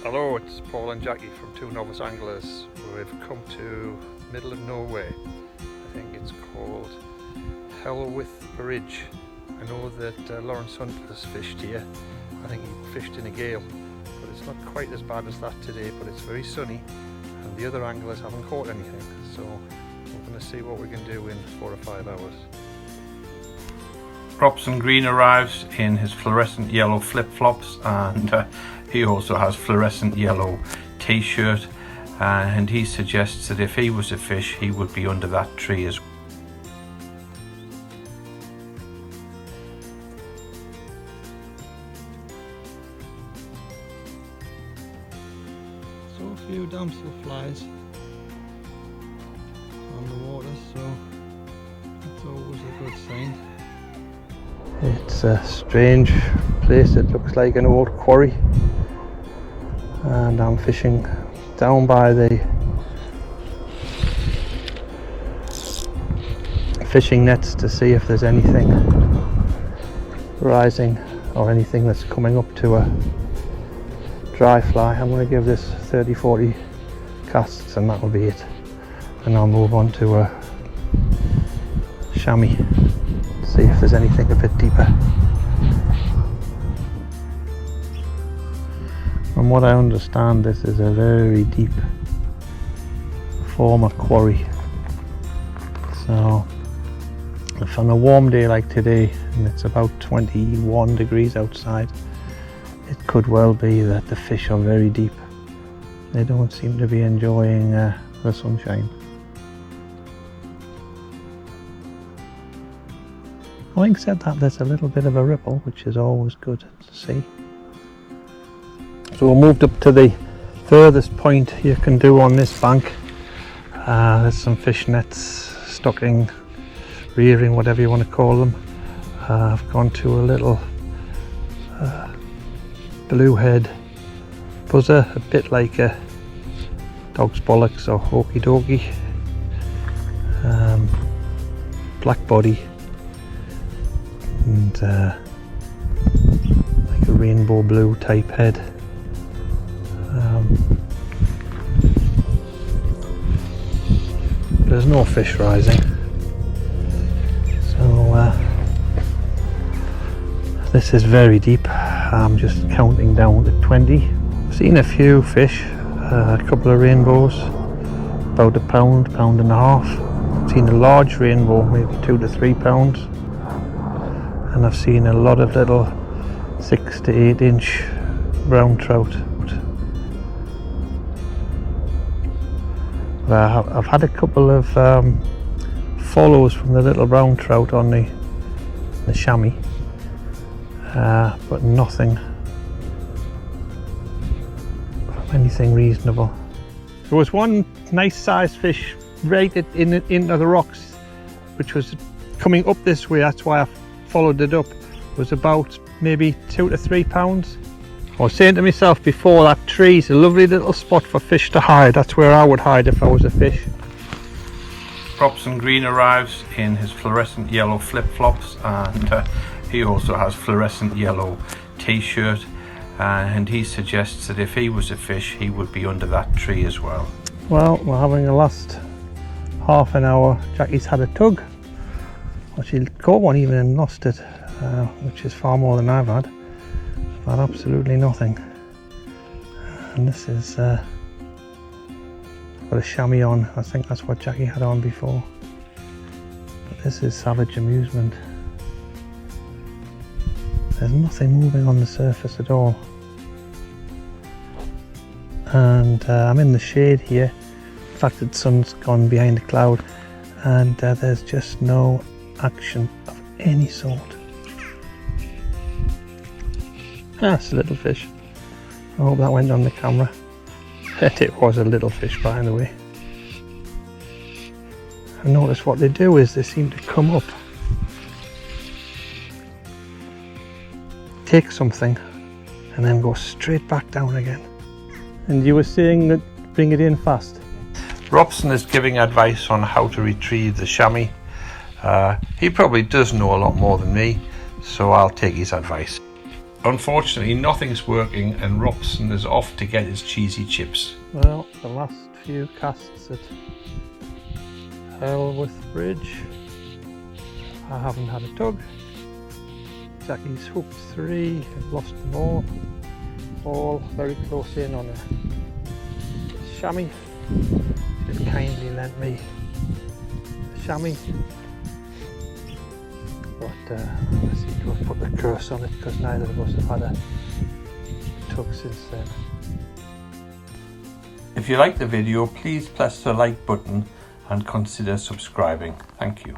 Hello, it's Paul and Jackie from Two Novice Anglers. We've come to middle of nowhere. I think it's called Helwith Bridge. I know that Lawrence Hunt has fished here. I think he fished in a gale, but it's not quite as bad as that today, but it's very sunny and the other anglers haven't caught anything. So we're going to see what we can do in 4 or 5 hours. Robson Green arrives in his fluorescent yellow flip-flops, and he also has fluorescent yellow t-shirt, and he suggests that if he was a fish he would be under that tree as well. So a few damsel flies on the water, so that's always a good sign. It's a strange place. It looks like an old quarry, and I'm fishing down by the fishing nets to see if there's anything rising or anything that's coming up to a dry fly. I'm going to give this 30-40 casts and that'll be it, and I'll move on to a chamois, see if there's anything a bit deeper. From what I understand, this is a very deep former quarry, so if on a warm day like today and it's about 21 degrees outside, it could well be that the fish are very deep. They don't seem to be enjoying the sunshine. Having said that, there's a little bit of a ripple, which is always good to see. So we moved up to the furthest point you can do on this bank. There's some fish nets, stocking, rearing, whatever you want to call them. I've gone to a little bluehead buzzer, a bit like a dog's bollocks or hokey dokey. Black body and like a rainbow blue type head. There's no fish rising, so this is very deep. I'm just counting down to 20. I've seen a few fish, a couple of rainbows, about a pound and a half. I've seen a large rainbow, maybe 2 to 3 pounds, and I've seen a lot of little 6 to 8 inch brown trout. I've had a couple of follows from the little brown trout on the chamois, but nothing of anything reasonable. There was one nice sized fish right into the rocks, which was coming up this way. That's why I followed it up. It was about maybe 2 to 3 pounds. I was saying to myself before, that tree's a lovely little spot for fish to hide. That's where I would hide if I was a fish. Robson Green arrives in his fluorescent yellow flip-flops, and he also has fluorescent yellow t-shirt, and he suggests that if he was a fish he would be under that tree as well. Well, we're having the last half an hour. Jackie's had a tug. Well, she caught one even and lost it, which is far more than I've had. I've had absolutely nothing. And this is got a chamois on. I think that's what Jackie had on before. But this is savage amusement. There's nothing moving on the surface at all. And I'm in the shade here. In fact, the sun's gone behind a cloud, and there's just no action of any sort. That's a little fish. I hope that went on the camera. It was a little fish, by the way. I noticed what they do is they seem to come up, take something, and then go straight back down again. And you were saying that bring it in fast. Robson is giving advice on how to retrieve the chamois. He probably does know a lot more than me, so I'll take his advice. unfortunately nothing's working and Robson is off to get his cheesy chips. Well, the last few casts at Helwith Bridge, I haven't had a tug. Jackie's hooked 3, I've lost them all very close in on a chamois. Just kindly lent me a chamois, but I seem to have put the curse on it because neither of us have had a tug since then. If you like the video, please press the like button and consider subscribing. Thank you.